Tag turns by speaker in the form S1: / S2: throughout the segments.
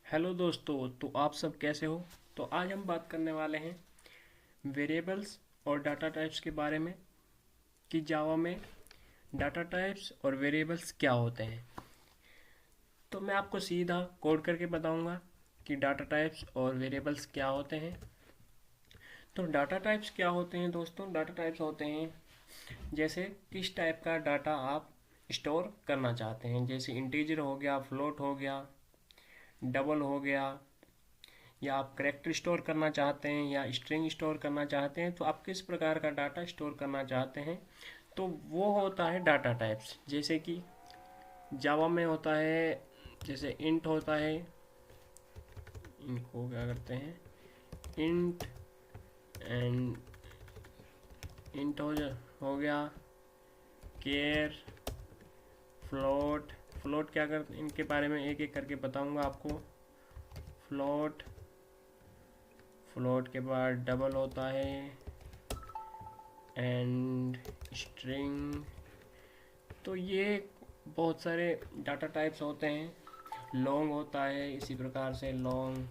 S1: Hello दोस्तों, तो आप सब कैसे हो। तो आज हम बात करने वाले हैं वेरिएबल्स और डाटा टाइप्स के बारे में कि जावा में डाटा टाइप्स और वेरिएबल्स क्या होते हैं। तो मैं आपको सीधा कोड करके बताऊंगा कि डाटा टाइप्स और वेरिएबल्स क्या होते हैं। तो डाटा टाइप्स क्या होते हैं दोस्तों। डाटा टाइप्स होते हैं जैसे किस टाइप का डाटा आप स्टोर करना चाहते हैं, जैसे इंटीजर हो गया, फ्लोट हो गया, डबल हो गया, या आप कैरेक्टर स्टोर करना चाहते हैं या स्ट्रिंग स्टोर करना चाहते हैं। तो आप किस प्रकार का डाटा स्टोर करना चाहते हैं, तो वो होता है डाटा टाइप्स। जैसे कि जावा में होता है, जैसे इंट होता है, इनको क्या करते हैं, इंट एंड इंट हो गया, केयर, फ्लोट। फ्लोट क्या कर, इनके बारे में एक एक करके बताऊंगा आपको। फ्लोट, फ्लोट के बाद डबल होता है एंड स्ट्रिंग। तो ये बहुत सारे डाटा टाइप्स होते हैं। लॉन्ग होता है इसी प्रकार से, लॉन्ग।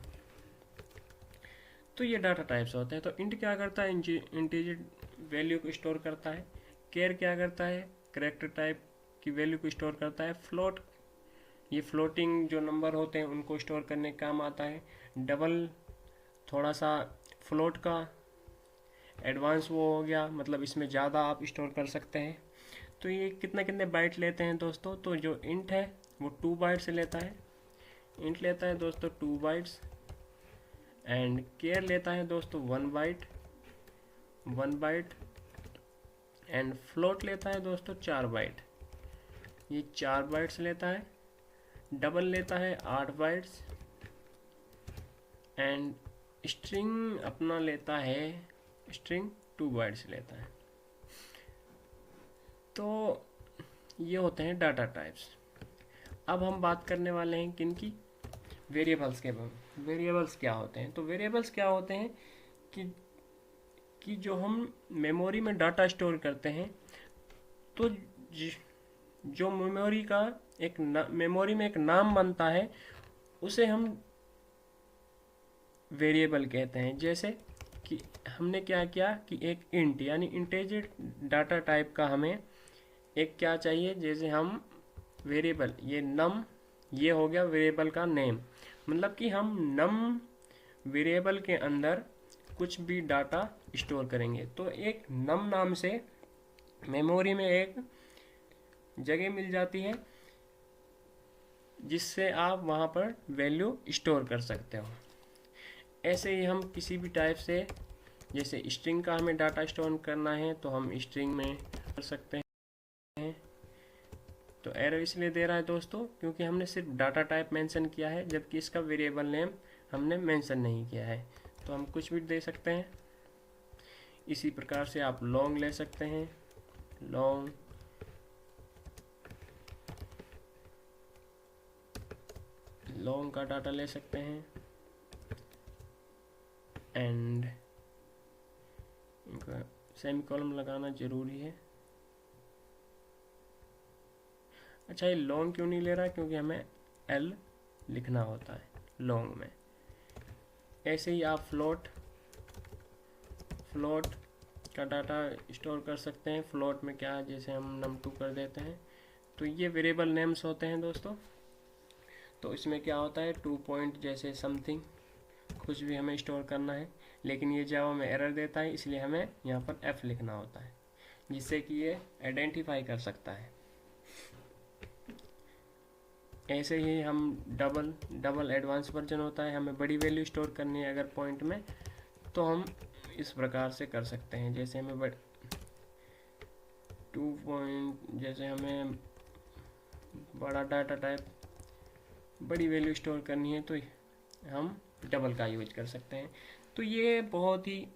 S1: तो ये डाटा टाइप्स होते हैं। तो इंट क्या करता है, इंटीजर वैल्यू को स्टोर करता है। केयर क्या करता है, कैरेक्टर टाइप की वैल्यू को स्टोर करता है। फ्लोट, ये फ्लोटिंग जो नंबर होते हैं उनको स्टोर करने का काम आता है। डबल थोड़ा सा फ्लोट का एडवांस वो हो गया, मतलब इसमें ज़्यादा आप स्टोर कर सकते हैं। तो ये कितने कितने बाइट लेते हैं दोस्तों। तो जो इंट है वो 2 बाइट्स लेता है। इंट लेता है दोस्तों 2 बाइट्स एंड केयर लेता है दोस्तों 1 बाइट, 1 बाइट एंड फ्लोट लेता है दोस्तों 4 बाइट, ये 4 बाइट्स लेता है। डबल लेता है 8 बाइट्स एंड स्ट्रिंग अपना लेता है, स्ट्रिंग 2 बाइट्स लेता है। तो ये होते हैं डाटा टाइप्स। अब हम बात करने वाले हैं किनकी, वेरिएबल्स के बारे में। वेरिएबल्स क्या होते हैं, तो वेरिएबल्स क्या होते हैं कि जो हम मेमोरी में डाटा स्टोर करते हैं, तो जो मेमोरी का एक मेमोरी में एक नाम बनता है उसे हम वेरिएबल कहते हैं। जैसे कि हमने क्या किया कि एक इंट यानी इंटीजर डाटा टाइप का हमें एक क्या चाहिए, जैसे हम वेरिएबल, ये नम, ये हो गया वेरिएबल का नेम, मतलब कि हम नम वेरिएबल के अंदर कुछ भी डाटा स्टोर करेंगे। तो एक नम नाम से मेमोरी में एक जगह मिल जाती है जिससे आप वहाँ पर वैल्यू स्टोर कर सकते हो। ऐसे ही हम किसी भी टाइप से, जैसे स्ट्रिंग का हमें डाटा स्टोर करना है तो हम स्ट्रिंग में कर सकते हैं। तो एरर इसलिए दे रहा है दोस्तों क्योंकि हमने सिर्फ डाटा टाइप मेंशन किया है, जबकि इसका वेरिएबल नेम हमने मेंशन नहीं किया है। तो हम कुछ भी दे सकते हैं। इसी प्रकार से आप लॉन्ग ले सकते हैं, लॉन्ग, लॉन्ग का डाटा ले सकते हैं एंड इनका सेमीकोलन लगाना जरूरी है। अच्छा, ये लॉन्ग क्यों नहीं ले रहा है, क्योंकि हमें एल लिखना होता है लॉन्ग में। ऐसे ही आप फ्लोट, फ्लोट का डाटा स्टोर कर सकते हैं। फ्लोट में क्या है, जैसे हम num2 कर देते हैं। तो ये वेरिएबल नेम्स होते हैं दोस्तों। तो इसमें क्या होता है, 2 पॉइंट जैसे समथिंग कुछ भी हमें स्टोर करना है, लेकिन ये जावा में एरर देता है, इसलिए हमें यहाँ पर f लिखना होता है जिससे कि ये आइडेंटिफाई कर सकता है। ऐसे ही हम डबल, डबल एडवांस वर्जन होता है, हमें बड़ी वैल्यू स्टोर करनी है अगर पॉइंट में, तो हम इस प्रकार से कर सकते हैं। जैसे हमें 2 पॉइंट, जैसे हमें बड़ा डाटा टाइप, बड़ी वैल्यू स्टोर करनी है, तो हम डबल का यूज कर सकते हैं। तो ये बहुत ही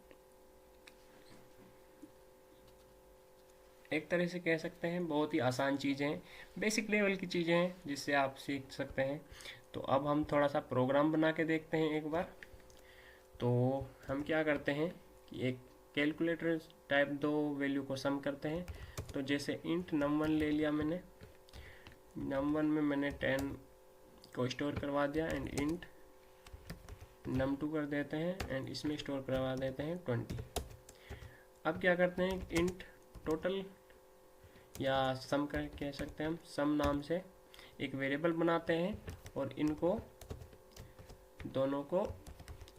S1: एक तरह से कह सकते हैं बहुत ही आसान चीज़ें हैं, बेसिक लेवल की चीज़ें हैं जिससे आप सीख सकते हैं। तो अब हम थोड़ा सा प्रोग्राम बना के देखते हैं एक बार। तो हम क्या करते हैं कि एक कैलकुलेटर टाइप दो वैल्यू को सम करते हैं। तो जैसे इंट num1 ले लिया मैंने, num1 में मैंने 10 को स्टोर करवा दिया एंड इंट num2 कर देते हैं एंड इसमें स्टोर करवा देते हैं 20। अब क्या करते हैं, इंट टोटल या सम कर कह सकते हैं हम, सम नाम से एक वेरिएबल बनाते हैं और इनको दोनों को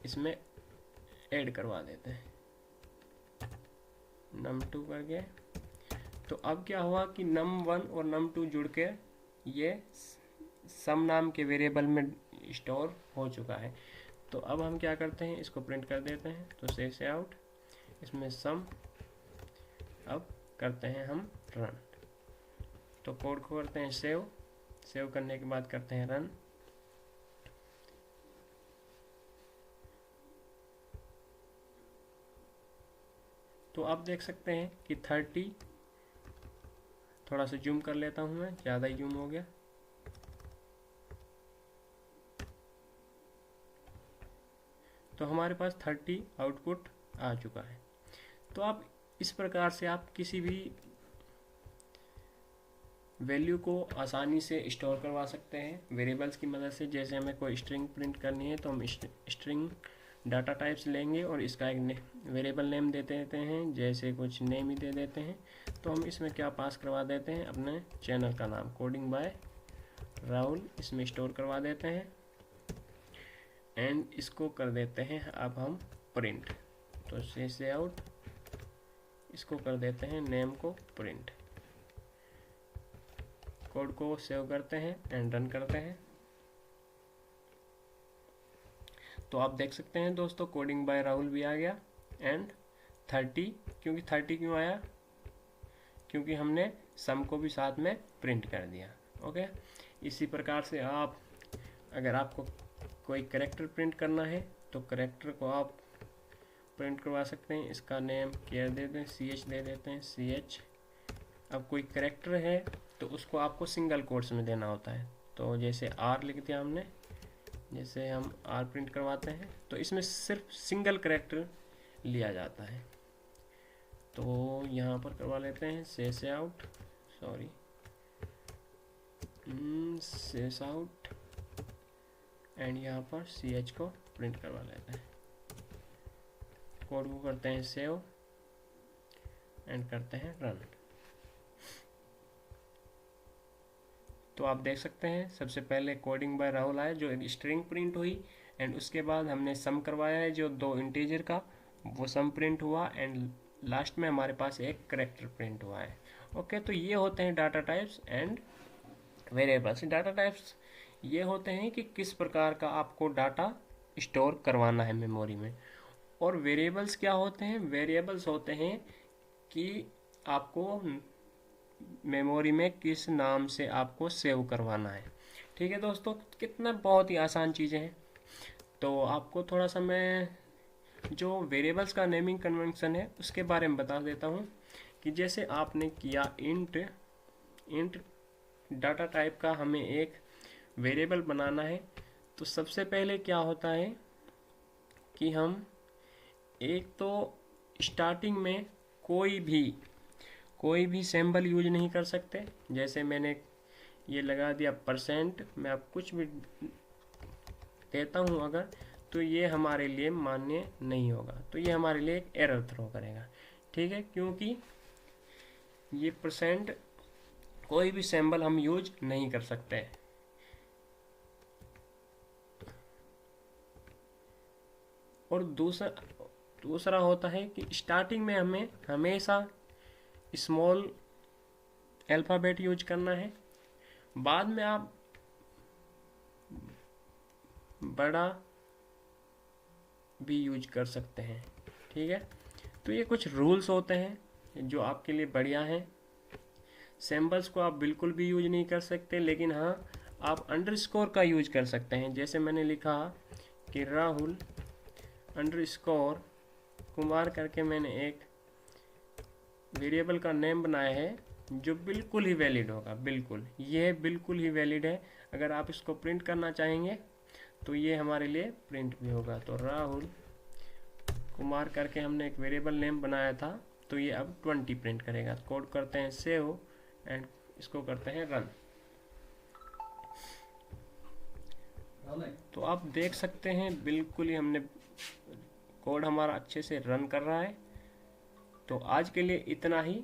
S1: इसमें ऐड करवा देते हैं num2 करके। तो अब क्या हुआ कि num1 और num2 जुड़ के ये सम नाम के वेरिएबल में स्टोर हो चुका है। तो अब हम क्या करते हैं, इसको प्रिंट कर देते हैं। तो से आउट, इसमें सम, अब करते हैं हम रन। तो कोड को करते हैं सेव करने के बाद करते हैं रन। तो आप देख सकते हैं कि 30, थोड़ा सा जूम कर लेता हूं मैं, ज़्यादा ही जूम हो गया। तो हमारे पास 30 आउटपुट आ चुका है। तो आप इस प्रकार से आप किसी भी वैल्यू को आसानी से स्टोर करवा सकते हैं वेरिएबल्स की मदद से। जैसे हमें कोई स्ट्रिंग प्रिंट करनी है तो हम स्ट्रिंग डाटा टाइप्स लेंगे और इसका एक वेरिएबल नेम दे देते हैं, जैसे कुछ नेम ही दे देते हैं। तो हम इसमें क्या पास करवा देते हैं, अपने चैनल का नाम कोडिंग बाय राहुल इसमें स्टोर करवा देते हैं एंड इसको कर देते हैं अब हम प्रिंट। तो से आउट, इसको कर देते हैं नेम को प्रिंट। कोड को सेव करते हैं एंड रन करते हैं। तो आप देख सकते हैं दोस्तों, कोडिंग बाय राहुल भी आ गया एंड 30, क्योंकि 30 क्यों आया, क्योंकि हमने सम को भी साथ में प्रिंट कर दिया। ओके, इसी प्रकार से आप, अगर आपको कोई कैरेक्टर प्रिंट करना है तो कैरेक्टर को आप प्रिंट करवा सकते हैं। इसका नेम केयर दे दें, CH दे देते हैं, CH। अब कोई कैरेक्टर है तो उसको आपको सिंगल कोट्स में देना होता है। तो जैसे R लिख दिया हमने, जैसे हम R प्रिंट करवाते हैं तो इसमें सिर्फ सिंगल कैरेक्टर लिया जाता है। तो यहाँ पर करवा लेते हैं से आउट, सॉरी से आउट एंड यहाँ पर CH को प्रिंट करवा लेते हैं। कोड को करते हैं सेव एंड करते हैं रन। तो आप देख सकते हैं सबसे पहले कोडिंग बाय राहुल आया जो एक स्ट्रिंग प्रिंट हुई एंड उसके बाद हमने सम करवाया है जो 2 इंटीजर का, वो सम प्रिंट हुआ एंड लास्ट में हमारे पास एक कैरेक्टर प्रिंट हुआ है। ओके, तो ये होते हैं data types and variables. Data types ये होते हैं कि किस प्रकार का आपको डाटा स्टोर करवाना है मेमोरी में। और वेरिएबल्स क्या होते हैं, वेरिएबल्स होते हैं कि आपको मेमोरी में किस नाम से आपको सेव करवाना है। ठीक है दोस्तों, कितना बहुत ही आसान चीज़ें हैं। तो आपको थोड़ा सा मैं जो वेरिएबल्स का नेमिंग कन्वेंशन है उसके बारे में बता देता हूँ कि जैसे आपने किया इंट डाटा टाइप का हमें एक वेरिएबल बनाना है। तो सबसे पहले क्या होता है कि हम एक तो स्टार्टिंग में कोई भी सिंबल यूज नहीं कर सकते। जैसे मैंने ये लगा दिया %, मैं अब कुछ भी देता हूँ अगर, तो ये हमारे लिए मान्य नहीं होगा। तो ये हमारे लिए एक एरर थ्रो करेगा। ठीक है, क्योंकि ये % कोई भी सिंबल हम यूज नहीं कर सकते। और दूसरा होता है कि स्टार्टिंग में हमें हमेशा स्मॉल अल्फ़ाबेट यूज करना है, बाद में आप बड़ा भी यूज कर सकते हैं। ठीक है, तो ये कुछ रूल्स होते हैं जो आपके लिए बढ़िया हैं। सिंबल्स को आप बिल्कुल भी यूज नहीं कर सकते, लेकिन हाँ आप अंडरस्कोर का यूज कर सकते हैं। जैसे मैंने लिखा कि राहुल अंडरस्कोर कुमार करके मैंने एक वेरिएबल का नेम बनाया है जो बिल्कुल ही वैलिड होगा। बिल्कुल, ये बिल्कुल ही वैलिड है। अगर आप इसको प्रिंट करना चाहेंगे तो ये हमारे लिए प्रिंट भी होगा। तो राहुल कुमार करके हमने एक वेरिएबल नेम बनाया था, तो ये अब 20 प्रिंट करेगा। कोड करते हैं सेव एंड इसको करते हैं रन। तो आप देख सकते हैं बिल्कुल ही हमने कोड हमारा अच्छे से रन कर रहा है। तो आज के लिए इतना ही,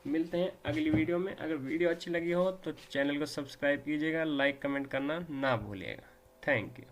S1: मिलते हैं अगली वीडियो में। अगर वीडियो अच्छी लगी हो तो चैनल को सब्सक्राइब कीजिएगा, लाइक कमेंट करना ना भूलिएगा। Thank you.